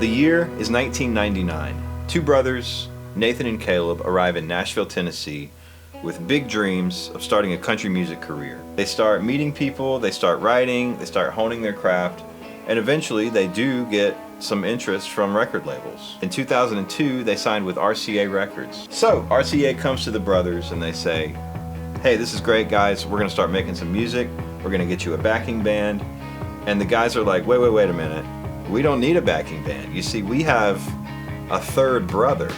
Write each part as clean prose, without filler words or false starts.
The year is 1999. Two brothers, Nathan and Caleb, arrive in Nashville, Tennessee with big dreams of starting a country music career. They start meeting people, they start writing, they start honing their craft, and eventually they do get some interest from record labels. In 2002, they signed with RCA Records. So RCA comes to the brothers and they say, hey, this is great guys, we're gonna start making some music, we're gonna get you a backing band. And the guys are like, wait a minute, we don't need a backing band. You see, we have a third brother.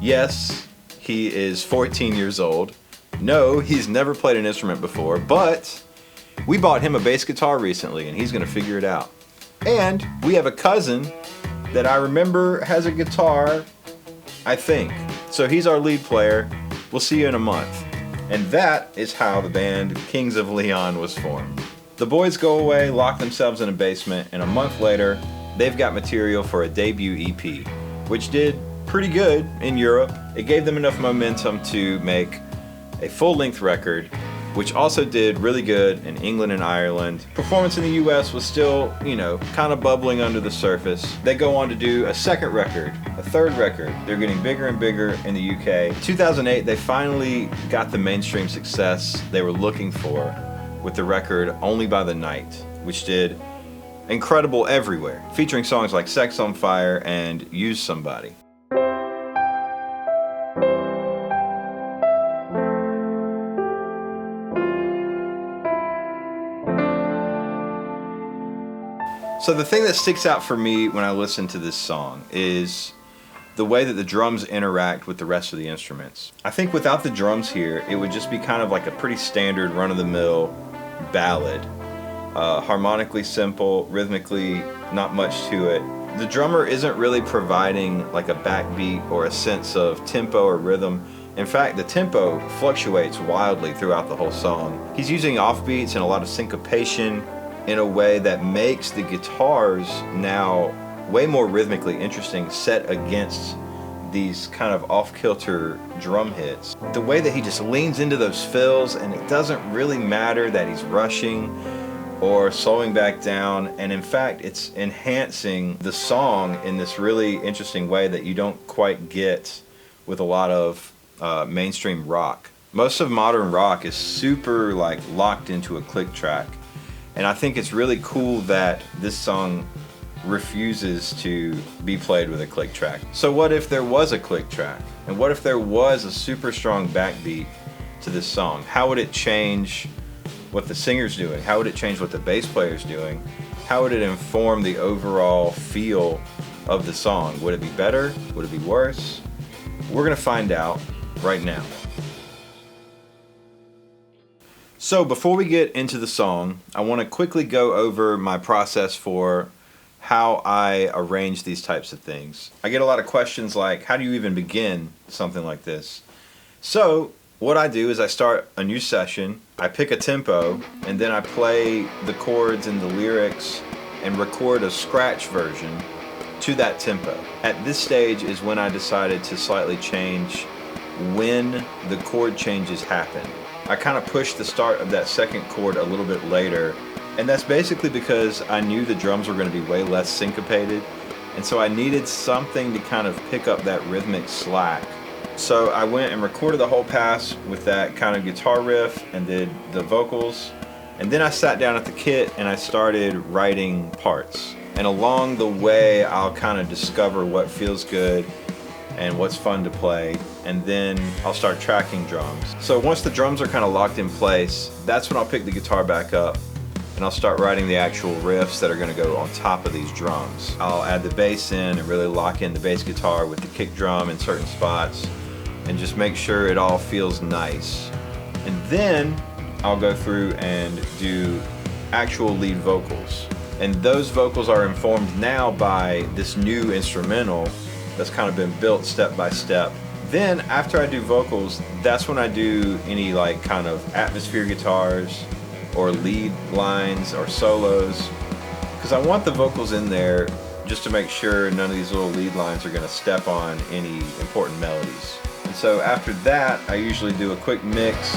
Yes, he is 14 years old. No, he's never played an instrument before, but we bought him a bass guitar recently and he's gonna figure it out. And we have a cousin that I remember has a guitar, I think. So he's our lead player. We'll see you in a month. And that is how the band Kings of Leon was formed. The boys go away, lock themselves in a basement, and a month later, they've got material for a debut EP, which did pretty good in Europe. It gave them enough momentum to make a full-length record, which also did really good in England and Ireland. Performance in the US was still, kind of bubbling under the surface. They go on to do a second record, a third record. They're getting bigger and bigger in the UK. 2008, they finally got the mainstream success they were looking for with the record Only by the Night, which did incredible everywhere, featuring songs like Sex on Fire and Use Somebody. So the thing that sticks out for me when I listen to this song is the way that the drums interact with the rest of the instruments. I think without the drums here, it would just be kind of like a pretty standard run-of-the-mill ballad. Harmonically simple, rhythmically not much to it. The drummer isn't really providing like a backbeat or a sense of tempo or rhythm. In fact, the tempo fluctuates wildly throughout the whole song. He's using offbeats and a lot of syncopation in a way that makes the guitars now way more rhythmically interesting set against these kind of off-kilter drum hits. The way that he just leans into those fills, and it doesn't really matter that he's rushing or slowing back down, and in fact it's enhancing the song in this really interesting way that you don't quite get with a lot of mainstream rock. Most of modern rock is super locked into a click track, and I think it's really cool that this song refuses to be played with a click track. So what if there was a click track? And what if there was a super strong backbeat to this song? How would it change what the singer's doing? How would it change what the bass player's doing? How would it inform the overall feel of the song? Would it be better? Would it be worse? We're gonna find out right now. So before we get into the song, I want to quickly go over my process for how I arrange these types of things. I get a lot of questions like, how do you even begin something like this? So what I do is I start a new session, I pick a tempo, and then I play the chords and the lyrics and record a scratch version to that tempo. At this stage is when I decided to slightly change when the chord changes happen. I kind of pushed the start of that second chord a little bit later, and that's basically because I knew the drums were going to be way less syncopated, and so I needed something to kind of pick up that rhythmic slack. So I went and recorded the whole pass with that kind of guitar riff and did the vocals, and then I sat down at the kit and I started writing parts. And along the way I'll kind of discover what feels good and what's fun to play, and then I'll start tracking drums. So once the drums are kind of locked in place, that's when I'll pick the guitar back up and I'll start writing the actual riffs that are going to go on top of these drums. I'll add the bass in and really lock in the bass guitar with the kick drum in certain spots and just make sure it all feels nice. And then I'll go through and do actual lead vocals. And those vocals are informed now by this new instrumental that's kind of been built step by step. Then after I do vocals, that's when I do any kind of atmosphere guitars or lead lines or solos, because I want the vocals in there just to make sure none of these little lead lines are going to step on any important melodies. And so after that, I usually do a quick mix,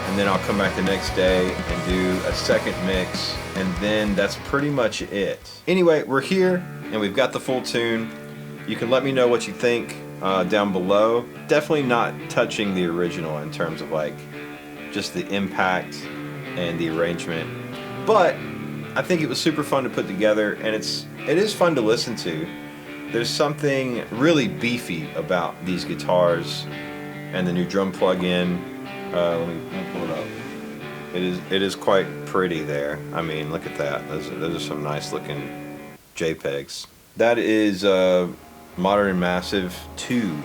and then I'll come back the next day and do a second mix, and then that's pretty much it. Anyway, we're here and we've got the full tune. You can let me know what you think down below. Definitely not touching the original in terms of like just the impact and the arrangement, but I think it was super fun to put together, and it is fun to listen to. There's something really beefy about these guitars and the new drum plug-in. Let me pull it up. It is quite pretty there. I mean, look at that. Those are some nice looking JPEGs. That is Modern and Massive 2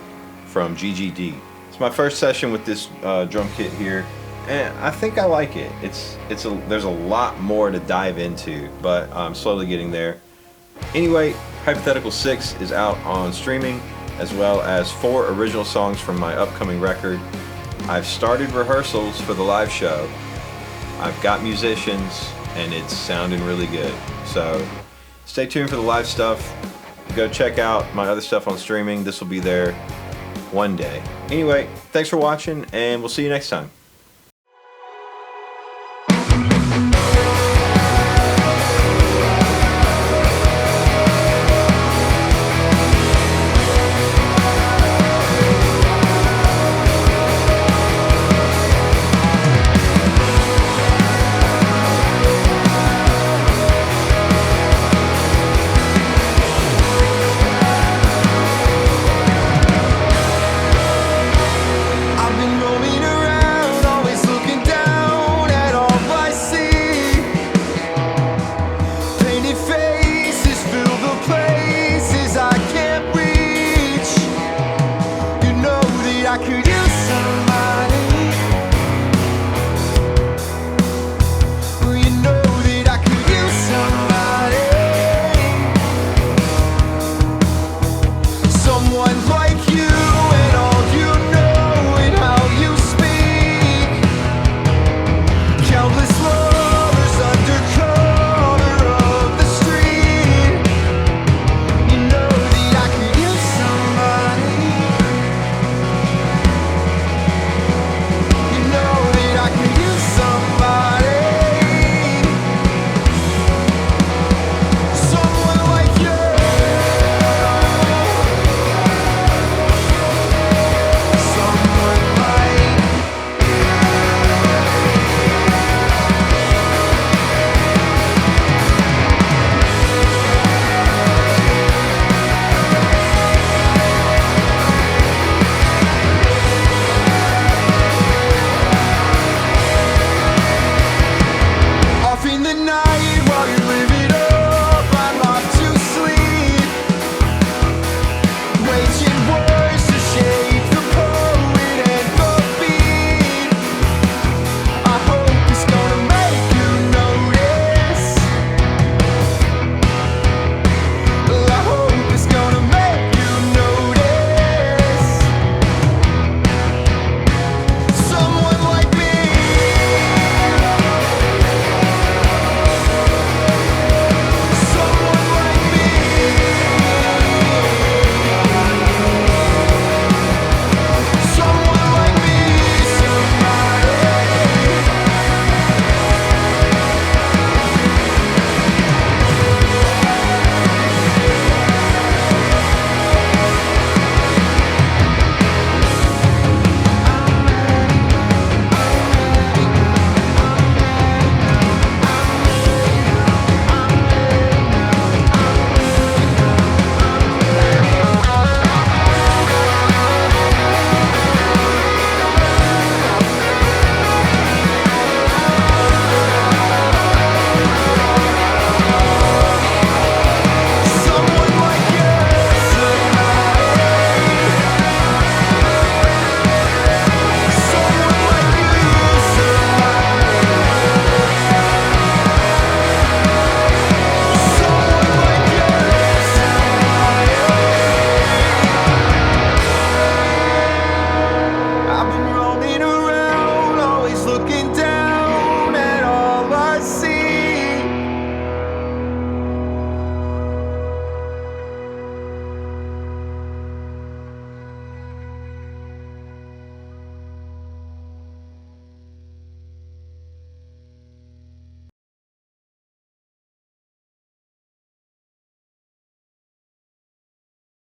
from GGD. It's my first session with this drum kit here, and I think I like it. There's a lot more to dive into, but I'm slowly getting there. Anyway, Hypothetical 6 is out on streaming, as well as 4 original songs from my upcoming record. I've started rehearsals for the live show. I've got musicians, and it's sounding really good. So stay tuned for the live stuff. Go check out my other stuff on streaming. This will be there one day. Anyway, thanks for watching, and we'll see you next time.